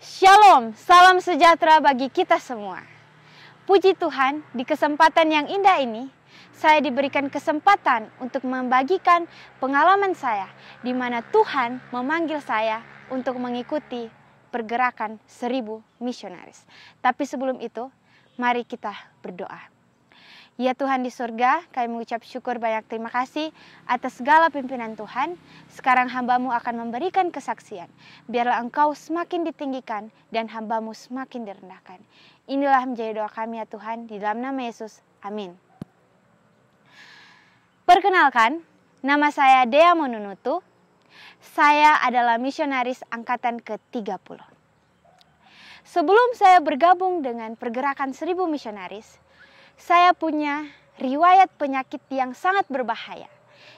Shalom, salam sejahtera bagi kita semua. Puji Tuhan, di kesempatan yang indah ini, saya diberikan kesempatan untuk membagikan pengalaman saya, di mana Tuhan memanggil saya untuk mengikuti pergerakan 1000 misionaris. Tapi sebelum itu, mari kita berdoa. Ya Tuhan di surga, kami mengucap syukur banyak terima kasih atas segala pimpinan Tuhan. Sekarang hamba-Mu akan memberikan kesaksian. Biarlah Engkau semakin ditinggikan dan hamba-Mu semakin direndahkan. Inilah menjadi doa kami ya Tuhan, di dalam nama Yesus. Amin. Perkenalkan, nama saya Dea Monunutu. Saya adalah misionaris angkatan ke-30. Sebelum saya bergabung dengan pergerakan 1000 misionaris, saya punya riwayat penyakit yang sangat berbahaya,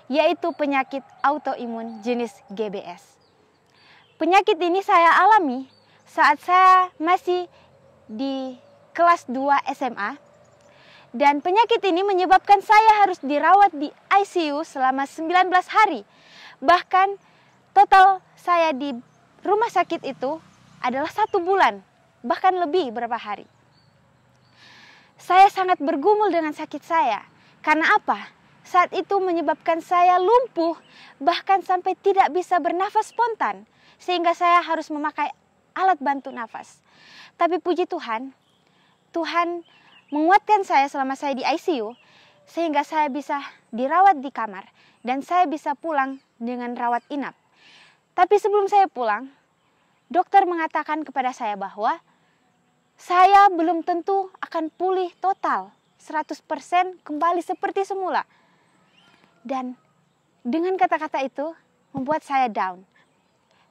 yaitu penyakit autoimun jenis GBS. Penyakit ini saya alami saat saya masih di kelas 2 SMA, dan penyakit ini menyebabkan saya harus dirawat di ICU selama 19 hari. Bahkan total saya di rumah sakit itu adalah 1 bulan, bahkan lebih beberapa hari. Saya sangat bergumul dengan sakit saya. Karena apa? Saat itu menyebabkan saya lumpuh, bahkan sampai tidak bisa bernafas spontan, sehingga saya harus memakai alat bantu nafas. Tapi puji Tuhan, Tuhan menguatkan saya selama saya di ICU, sehingga saya bisa dirawat di kamar, dan saya bisa pulang dengan rawat inap. Tapi sebelum saya pulang, dokter mengatakan kepada saya bahwa saya belum tentu akan pulih total 100% kembali seperti semula. Dan dengan kata-kata itu membuat saya down.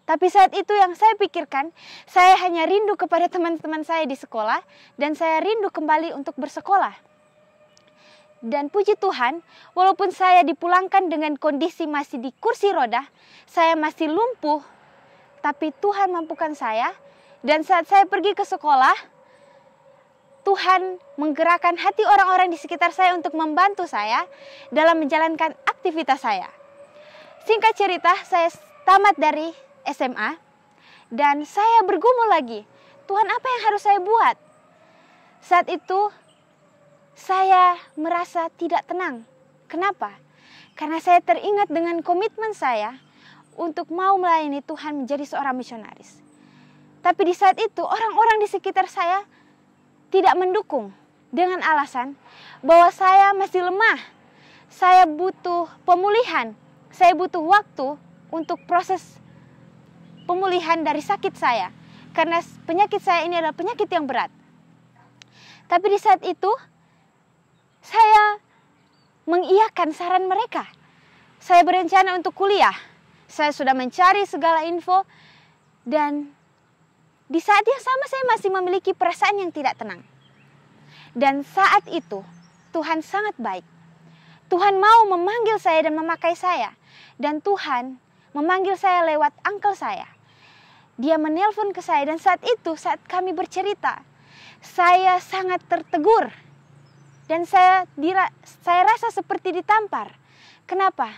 Tapi saat itu yang saya pikirkan, saya hanya rindu kepada teman-teman saya di sekolah, dan saya rindu kembali untuk bersekolah. Dan puji Tuhan, walaupun saya dipulangkan dengan kondisi masih di kursi roda, saya masih lumpuh, tapi Tuhan mampukan saya. Dan saat saya pergi ke sekolah, Tuhan menggerakkan hati orang-orang di sekitar saya untuk membantu saya dalam menjalankan aktivitas saya. Singkat cerita, saya tamat dari SMA dan saya bergumul lagi. Tuhan, apa yang harus saya buat? Saat itu saya merasa tidak tenang. Kenapa? Karena saya teringat dengan komitmen saya untuk mau melayani Tuhan menjadi seorang misionaris. Tapi di saat itu orang-orang di sekitar saya tidak mendukung dengan alasan bahwa saya masih lemah. Saya butuh pemulihan. Saya butuh waktu untuk proses pemulihan dari sakit saya. Karena penyakit saya ini adalah penyakit yang berat. Tapi di saat itu saya mengiyakan saran mereka. Saya berencana untuk kuliah. Saya sudah mencari segala info, dan di saat yang sama saya masih memiliki perasaan yang tidak tenang. Dan saat itu Tuhan sangat baik. Tuhan mau memanggil saya dan memakai saya. Dan Tuhan memanggil saya lewat uncle saya. Dia menelpon ke saya, dan saat itu saat kami bercerita, saya sangat tertegur. Dan saya rasa seperti ditampar. Kenapa?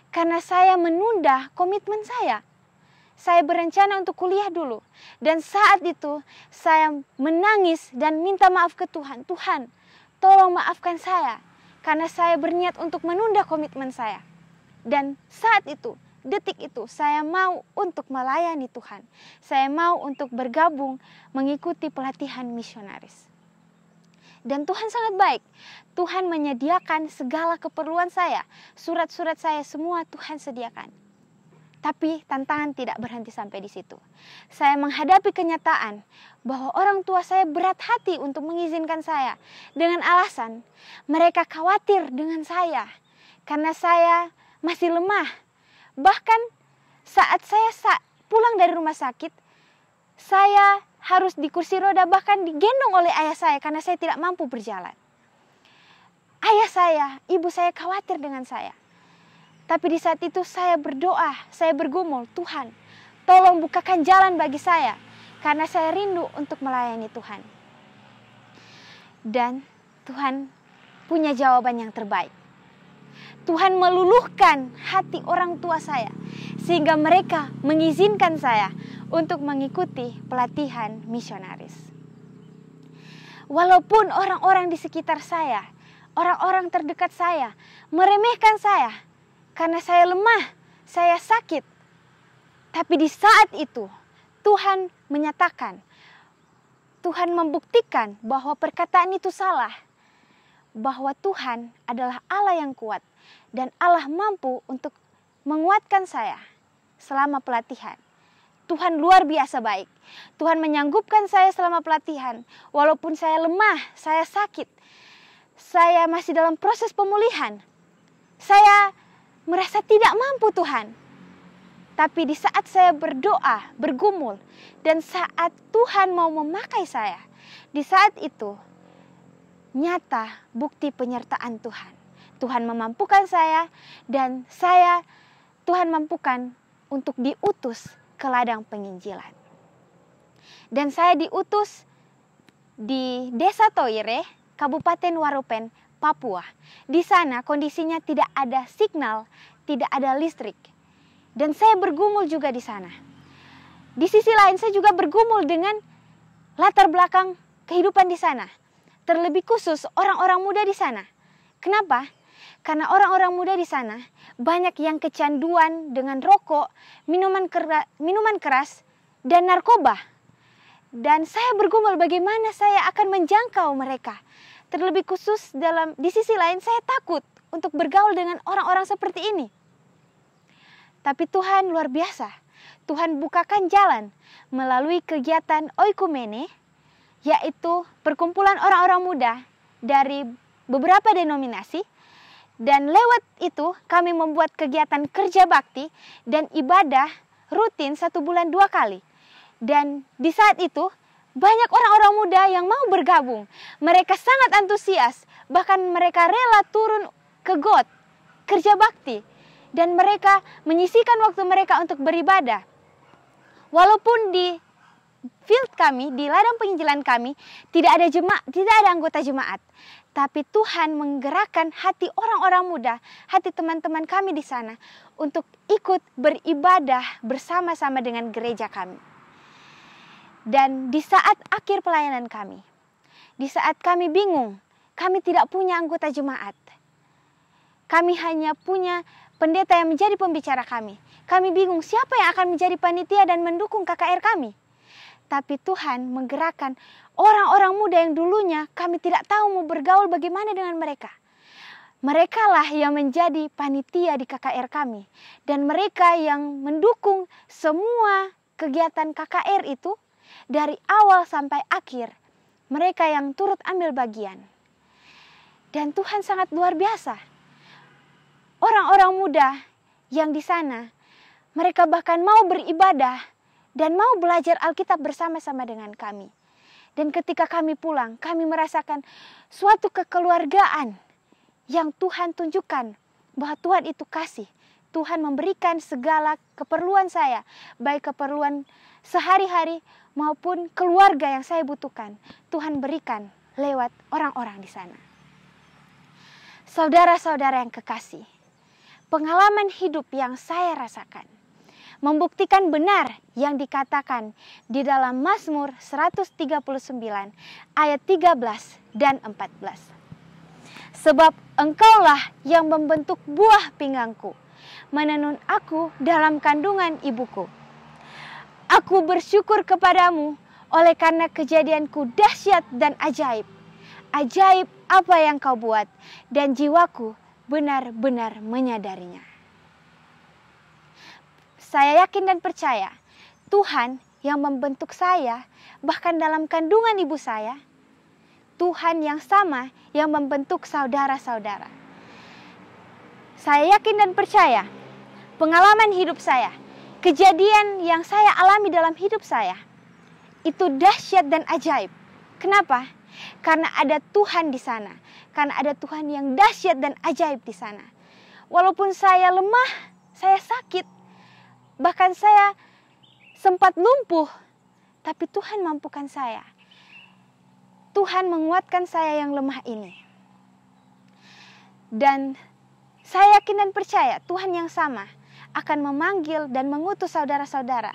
Karena saya menunda komitmen saya. Saya berencana untuk kuliah dulu. Dan saat itu saya menangis dan minta maaf ke Tuhan. Tuhan, tolong maafkan saya. Karena saya berniat untuk menunda komitmen saya. Dan saat itu, detik itu, saya mau untuk melayani Tuhan. Saya mau untuk bergabung mengikuti pelatihan misionaris. Dan Tuhan sangat baik. Tuhan menyediakan segala keperluan saya. Surat-surat saya semua Tuhan sediakan. Tapi tantangan tidak berhenti sampai di situ. Saya menghadapi kenyataan bahwa orang tua saya berat hati untuk mengizinkan saya. Dengan alasan mereka khawatir dengan saya. Karena saya masih lemah. Bahkan saat saya pulang dari rumah sakit, saya harus di kursi roda, bahkan digendong oleh ayah saya karena saya tidak mampu berjalan. Ayah saya, ibu saya khawatir dengan saya. Tapi di saat itu saya berdoa, saya bergumul, Tuhan, tolong bukakan jalan bagi saya. Karena saya rindu untuk melayani Tuhan. Dan Tuhan punya jawaban yang terbaik. Tuhan meluluhkan hati orang tua saya, sehingga mereka mengizinkan saya untuk mengikuti pelatihan misionaris. Walaupun orang-orang di sekitar saya, orang-orang terdekat saya, meremehkan saya karena saya lemah, saya sakit. Tapi di saat itu, Tuhan menyatakan, Tuhan membuktikan bahwa perkataan itu salah. Bahwa Tuhan adalah Allah yang kuat dan Allah mampu untuk menguatkan saya selama pelatihan. Tuhan luar biasa baik. Tuhan menyanggupkan saya selama pelatihan. Walaupun saya lemah, saya sakit. Saya masih dalam proses pemulihan. Saya merasa tidak mampu Tuhan. Tapi di saat saya berdoa, bergumul, dan saat Tuhan mau memakai saya, di saat itu nyata bukti penyertaan Tuhan. Tuhan memampukan saya dan Tuhan mampukan untuk diutus ke ladang penginjilan. Dan saya diutus di Desa Toire, Kabupaten Waropen, Papua. Di sana kondisinya tidak ada signal, tidak ada listrik. Dan saya bergumul juga di sana. Di sisi lain saya juga bergumul dengan latar belakang kehidupan di sana. Terlebih khusus orang-orang muda di sana. Kenapa? Karena orang-orang muda di sana banyak yang kecanduan dengan rokok, minuman keras, dan narkoba. Dan saya bergumul bagaimana saya akan menjangkau mereka. Terlebih khusus di sisi lain saya takut untuk bergaul dengan orang-orang seperti ini. Tapi Tuhan luar biasa. Tuhan bukakan jalan melalui kegiatan oikumene, yaitu perkumpulan orang-orang muda dari beberapa denominasi. Dan lewat itu kami membuat kegiatan kerja bakti dan ibadah rutin 1 bulan 2 kali. Dan di saat itu banyak orang-orang muda yang mau bergabung. Mereka sangat antusias, bahkan mereka rela turun ke got, kerja bakti. Dan mereka menyisihkan waktu mereka untuk beribadah. Walaupun di field kami, di ladang penginjilan kami, tidak ada anggota jemaat. Tapi Tuhan menggerakkan hati orang-orang muda, hati teman-teman kami di sana untuk ikut beribadah bersama-sama dengan gereja kami. Dan di saat akhir pelayanan kami, di saat kami bingung, kami tidak punya anggota jemaat. Kami hanya punya pendeta yang menjadi pembicara kami. Kami bingung siapa yang akan menjadi panitia dan mendukung KKR kami. Tapi Tuhan menggerakkan orang-orang muda yang dulunya kami tidak tahu mau bergaul bagaimana dengan mereka. Mereka lah yang menjadi panitia di KKR kami. Dan mereka yang mendukung semua kegiatan KKR itu dari awal sampai akhir. Mereka yang turut ambil bagian. Dan Tuhan sangat luar biasa. Orang-orang muda yang di sana, mereka bahkan mau beribadah dan mau belajar Alkitab bersama-sama dengan kami. Dan ketika kami pulang, kami merasakan suatu kekeluargaan yang Tuhan tunjukkan bahwa Tuhan itu kasih. Tuhan memberikan segala keperluan saya, baik keperluan sehari-hari maupun keluarga yang saya butuhkan. Tuhan berikan lewat orang-orang di sana. Saudara-saudara yang kekasih, pengalaman hidup yang saya rasakan membuktikan benar yang dikatakan di dalam Mazmur 139 ayat 13 dan 14. Sebab Engkaulah yang membentuk buah pinggangku, menenun aku dalam kandungan ibuku. Aku bersyukur kepadamu oleh karena kejadianku dahsyat dan ajaib. Ajaib apa yang kau buat, dan jiwaku benar-benar menyadarinya. Saya yakin dan percaya Tuhan yang membentuk saya bahkan dalam kandungan ibu saya, Tuhan yang sama yang membentuk saudara-saudara. Saya yakin dan percaya pengalaman hidup saya, kejadian yang saya alami dalam hidup saya itu dahsyat dan ajaib. Kenapa? Karena ada Tuhan di sana, karena ada Tuhan yang dahsyat dan ajaib di sana. Walaupun saya lemah, saya sakit, bahkan saya sempat lumpuh, tapi Tuhan mampukan saya. Tuhan menguatkan saya yang lemah ini. Dan Saya yakin dan percaya Tuhan yang sama akan memanggil dan mengutus saudara-saudara.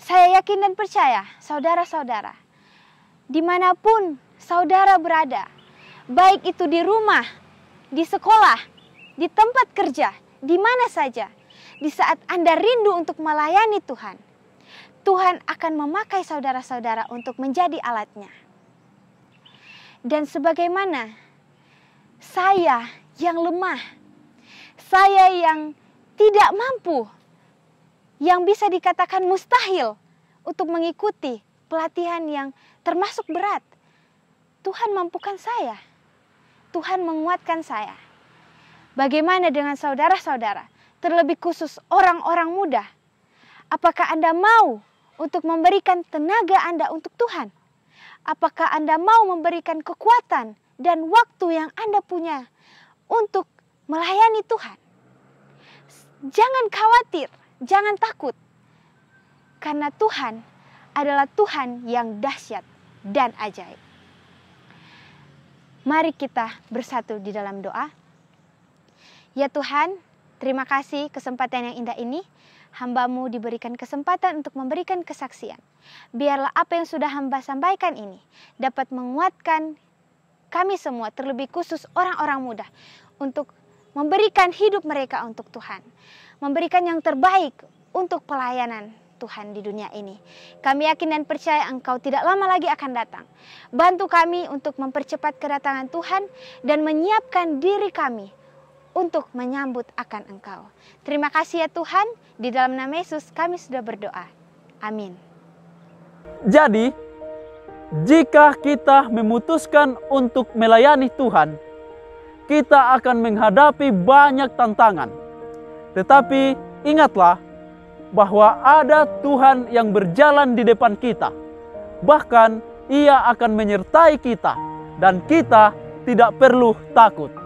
Saya yakin dan percaya, saudara-saudara, dimanapun saudara berada, baik itu di rumah, di sekolah, di tempat kerja, di mana saja, di saat Anda rindu untuk melayani Tuhan, Tuhan akan memakai saudara-saudara untuk menjadi alatnya. Dan sebagaimana saya yang lemah, saya yang tidak mampu, yang bisa dikatakan mustahil untuk mengikuti pelatihan yang termasuk berat, Tuhan mampukan saya. Tuhan menguatkan saya. Bagaimana dengan saudara-saudara, terlebih khusus orang-orang muda? Apakah Anda mau untuk memberikan tenaga Anda untuk Tuhan? Apakah Anda mau memberikan kekuatan dan waktu yang Anda punya untuk melayani Tuhan? Jangan khawatir, jangan takut. Karena Tuhan adalah Tuhan yang dahsyat dan ajaib. Mari kita bersatu di dalam doa. Ya Tuhan, terima kasih kesempatan yang indah ini. Hamba-Mu diberikan kesempatan untuk memberikan kesaksian. Biarlah apa yang sudah hamba sampaikan ini dapat menguatkan kami semua, terlebih khusus orang-orang muda, untuk memberikan hidup mereka untuk Tuhan. Memberikan yang terbaik untuk pelayanan Tuhan di dunia ini. Kami yakin dan percaya Engkau tidak lama lagi akan datang. Bantu kami untuk mempercepat kedatangan Tuhan dan menyiapkan diri kami untuk menyambut akan Engkau. Terima kasih ya Tuhan, di dalam nama Yesus kami sudah berdoa. Amin. Jadi, jika kita memutuskan untuk melayani Tuhan, kita akan menghadapi banyak tantangan. Tetapi ingatlah bahwa ada Tuhan yang berjalan di depan kita. Bahkan Ia akan menyertai kita dan kita tidak perlu takut.